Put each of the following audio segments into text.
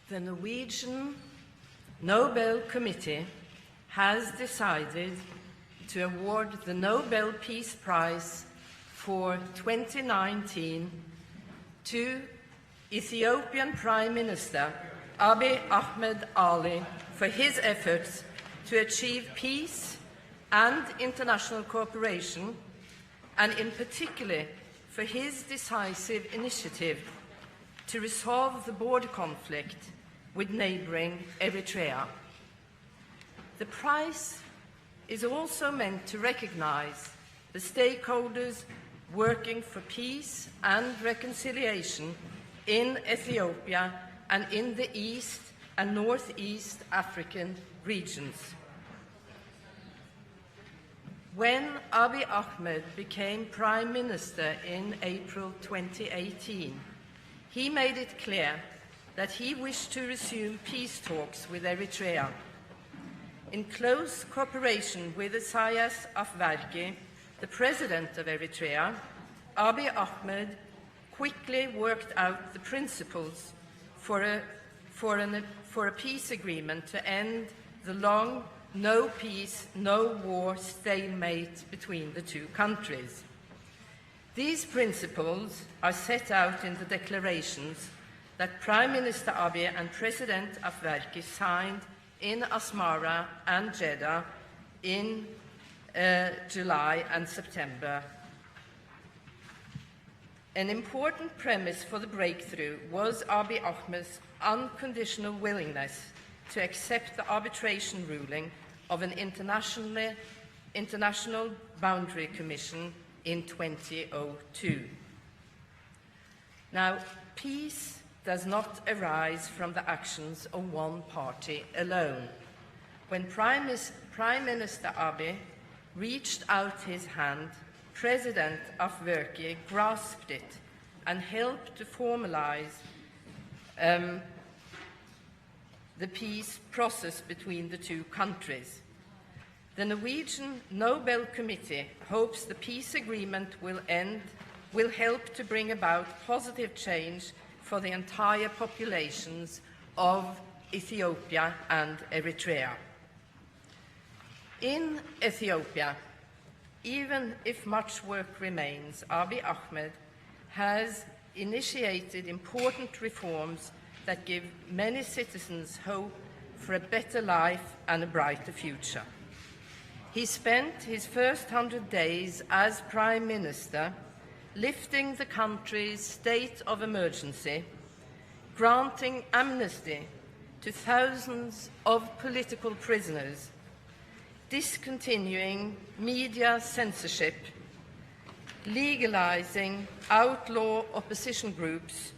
The Norwegian Nobel Committee has decided to award the Nobel Peace Prize for 2019 to Ethiopian Prime Minister Abiy Ahmed Ali for his efforts to achieve peace and international cooperation, and in particular for his decisive initiative to resolve the border conflict with neighbouring Eritrea. The prize is also meant to recognise the stakeholders working for peace and reconciliation in Ethiopia and in the East and Northeast African regions. When Abiy Ahmed became Prime Minister in April 2018, he made it clear that he wished to resume peace talks with Eritrea. In close cooperation with Isaias Afwerki, the president of Eritrea, Abiy Ahmed quickly worked out the principles for a peace agreement to end the long no peace, no war stalemate between the two countries. These principles are set out in the declarations that Prime Minister Abiy and President Afwerki signed in Asmara and Jeddah in July and September. An important premise for the breakthrough was Abiy Ahmed's unconditional willingness to accept the arbitration ruling of an international boundary commission in 2002. Now, peace does not arise from the actions of one party alone. When Prime Minister Abiy reached out his hand, President Afwerki grasped it and helped to formalize the peace process between the two countries. The Norwegian Nobel Committee hopes the peace agreement will help to bring about positive change for the entire populations of Ethiopia and Eritrea. In Ethiopia, even if much work remains, Abiy Ahmed has initiated important reforms that give many citizens hope for a better life and a brighter future. He spent his first 100 days as Prime Minister lifting the country's state of emergency, granting amnesty to thousands of political prisoners, discontinuing media censorship, legalizing outlaw opposition groups,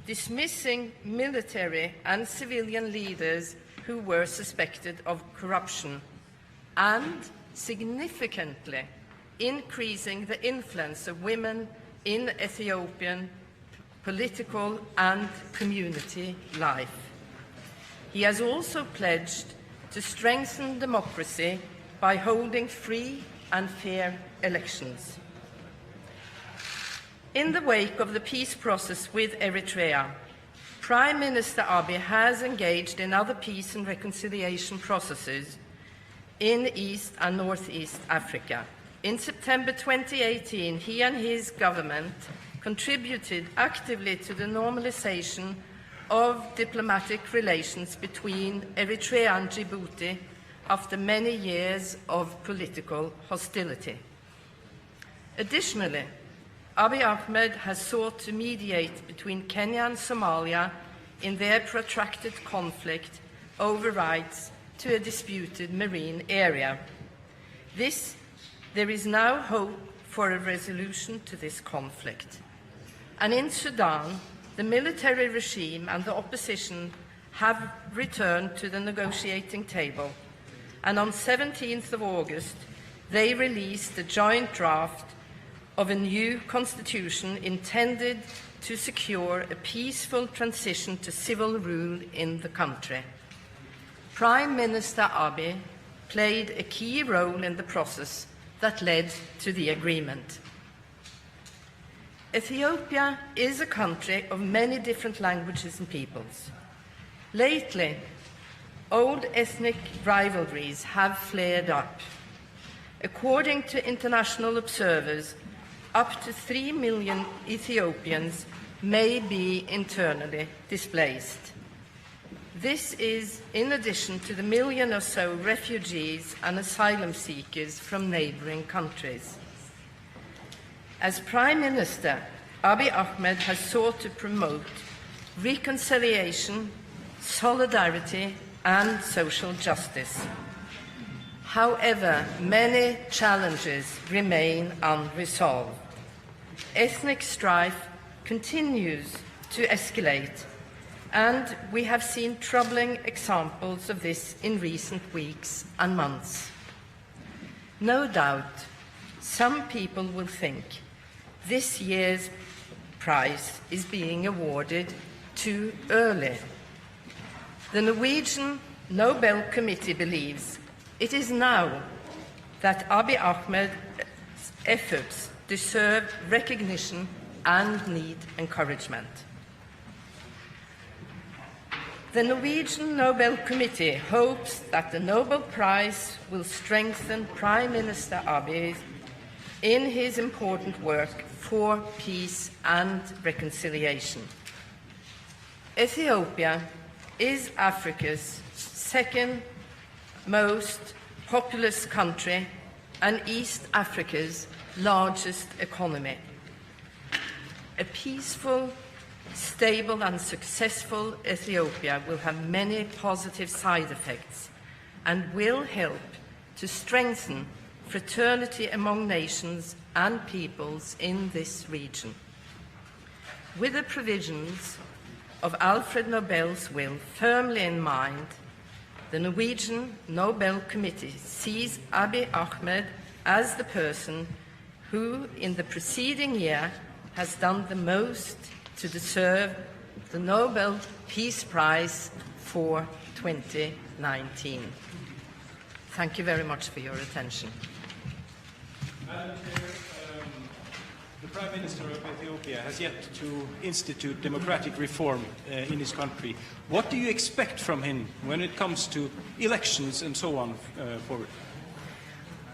dismissing military and civilian leaders who were suspected of corruption, and significantly increasing the influence of women in Ethiopian political and community life. He has also pledged to strengthen democracy by holding free and fair elections. In the wake of the peace process with Eritrea, Prime Minister Abiy has engaged in other peace and reconciliation processes in East and Northeast Africa. In September 2018, he and his government contributed actively to the normalization of diplomatic relations between Eritrea and Djibouti after many years of political hostility. Additionally, Abiy Ahmed has sought to mediate between Kenya and Somalia in their protracted conflict over rights to a disputed marine area. There is now hope for a resolution to this conflict. And in Sudan, the military regime and the opposition have returned to the negotiating table. And on 17th of August, they released a joint draft of a new constitution intended to secure a peaceful transition to civil rule in the country. Prime Minister Abiy played a key role in the process that led to the agreement. Ethiopia is a country of many different languages and peoples. Lately, old ethnic rivalries have flared up. According to international observers, up to 3 million Ethiopians may be internally displaced. This is in addition to the million or so refugees and asylum seekers from neighboring countries. As Prime Minister, Abiy Ahmed has sought to promote reconciliation, solidarity, and social justice. However, many challenges remain unresolved. Ethnic strife continues to escalate, and we have seen troubling examples of this in recent weeks and months. No doubt, some people will think this year's prize is being awarded too early. The Norwegian Nobel Committee believes it is now that Abiy Ahmed's efforts deserve recognition and need encouragement. The Norwegian Nobel Committee hopes that the Nobel Prize will strengthen Prime Minister Abiy in his important work for peace and reconciliation. Ethiopia is Africa's second most populous country and East Africa's largest economy. A peaceful, stable and successful Ethiopia will have many positive side effects and will help to strengthen fraternity among nations and peoples in this region. With the provisions of Alfred Nobel's will firmly in mind, the Norwegian Nobel Committee sees Abiy Ahmed as the person who, in the preceding year, has done the most to deserve the Nobel Peace Prize for 2019. Thank you very much for your attention. The Prime Minister of Ethiopia has yet to institute democratic reform in his country. What do you expect from him when it comes to elections and so on forward?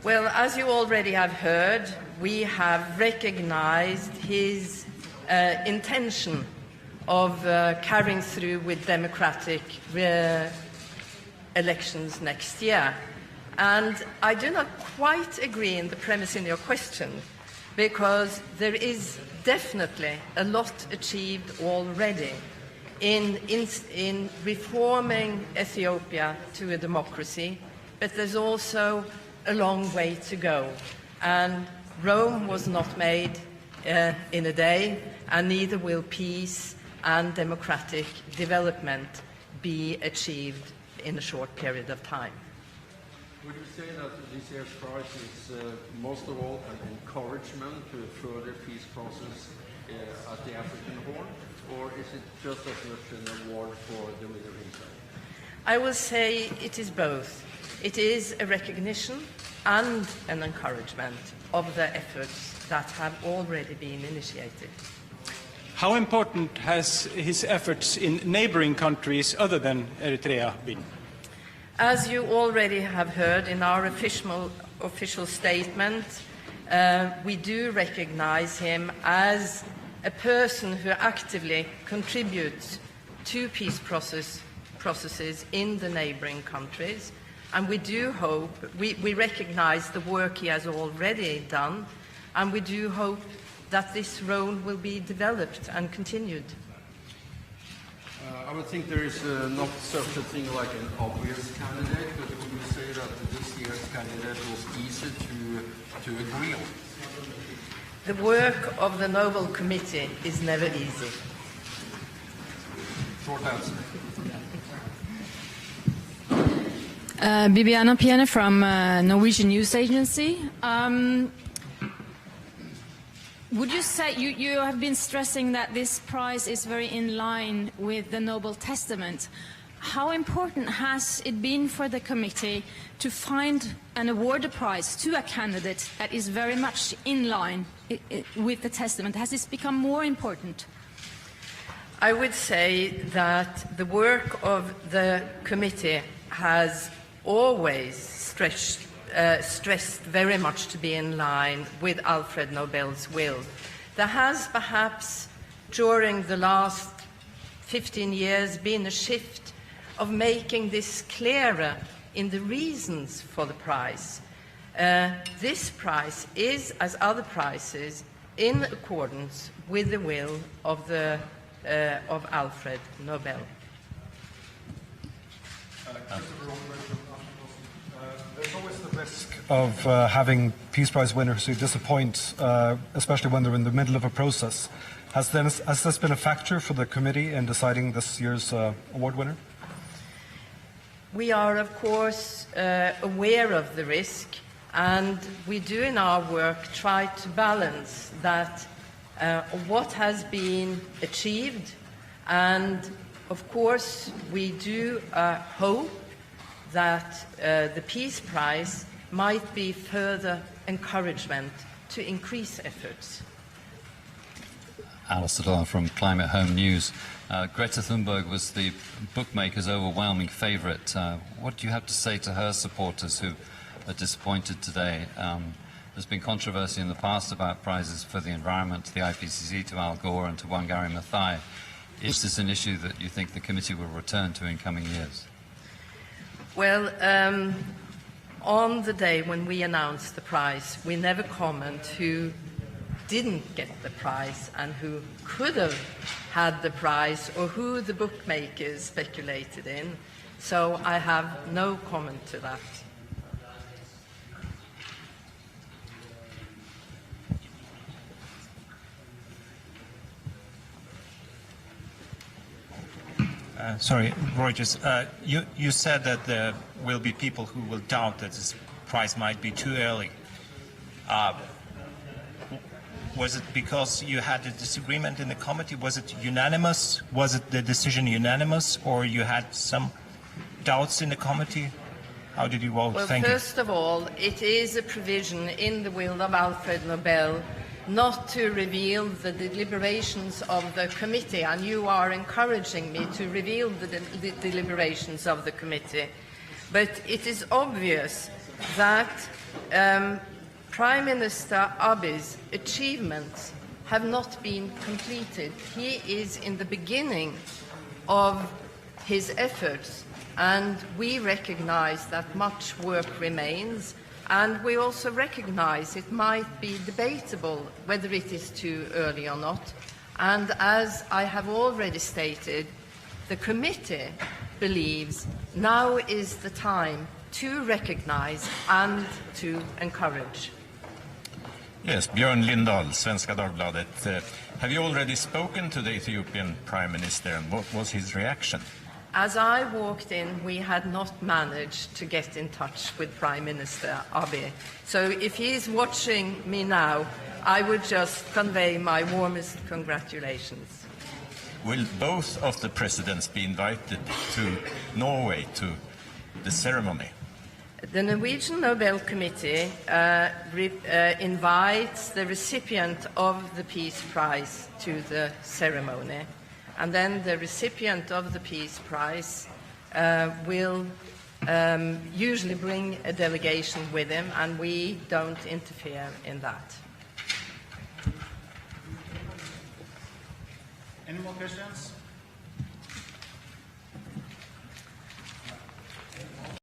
Well, as you already have heard, we have recognized his intention of carrying through with democratic elections next year. And I do not quite agree in the premise in your question, because there is definitely a lot achieved already in reforming Ethiopia to a democracy, but there's also a long way to go. And Rome was not made in a day, and neither will peace and democratic development be achieved in a short period of time. Would you say that this year's prize is most of all an encouragement to a further peace process at the African Horn, or is it just as much an award for the leader himself? I will say it is both. It is a recognition and an encouragement of the efforts that have already been initiated. How important has his efforts in neighboring countries other than Eritrea been? As you already have heard in our official statement, we do recognize him as a person who actively contributes to peace processes in the neighboring countries. And we do hope, we recognize the work he has already done, and we do hope that this role will be developed and continued. I would think there is not such a thing like an obvious candidate, but would you say that this year's candidate was easy to agree on? The work of the Nobel Committee is never easy. Short answer. Bibiana Piene from Norwegian News Agency. Would you say, you have been stressing that this prize is very in line with the Nobel Testament. How important has it been for the committee to find and award a prize to a candidate that is very much in line with the Testament? Has this become more important? I would say that the work of the committee has always stressed very much to be in line with Alfred Nobel's will. There has perhaps during the last 15 years been a shift of making this clearer in the reasons for the prize. This prize is, as other prizes, in accordance with the will of Alfred Nobel. There's always the risk of having Peace Prize winners who disappoint, especially when they're in the middle of a process. Has this been a factor for the committee in deciding this year's award winner? We are, of course, aware of the risk, and we do in our work try to balance that what has been achieved, and of course we do hope that the Peace Prize might be further encouragement to increase efforts. Alistair from Climate Home News. Greta Thunberg was the bookmakers' overwhelming favourite. What do you have to say to her supporters who are disappointed today? There's been controversy in the past about prizes for the environment, to the IPCC, to Al Gore and to Wangari Maathai. Is this an issue that you think the committee will return to in coming years? Well, on the day when we announced the prize, we never comment who didn't get the prize and who could have had the prize or who the bookmakers speculated in. So I have no comment to that. Sorry, Reuters. You said that there will be people who will doubt that this prize might be too early. Was it because you had a disagreement in the committee? Was it unanimous? Was it the decision unanimous, or you had some doubts in the committee? How did you vote? Well, Thank first of all, it is a provision in the will of Alfred Nobel not to reveal the deliberations of the committee, and you are encouraging me to reveal the deliberations of the committee. But it is obvious that Prime Minister Abiy's achievements have not been completed. He is in the beginning of his efforts, and we recognize that much work remains. And we also recognize it might be debatable whether it is too early or not. And as I have already stated, the committee believes now is the time to recognize and to encourage. Yes, Björn Lindahl, Svenska Dagbladet. Have you already spoken to the Ethiopian Prime Minister, and what was his reaction? As I walked in, we had not managed to get in touch with Prime Minister Abiy. So if he is watching me now, I would just convey my warmest congratulations. Will both of the presidents be invited to Norway to the ceremony? The Norwegian Nobel Committee invites the recipient of the Peace Prize to the ceremony. And then the recipient of the Peace Prize will usually bring a delegation with him, and we don't interfere in that. Any more questions?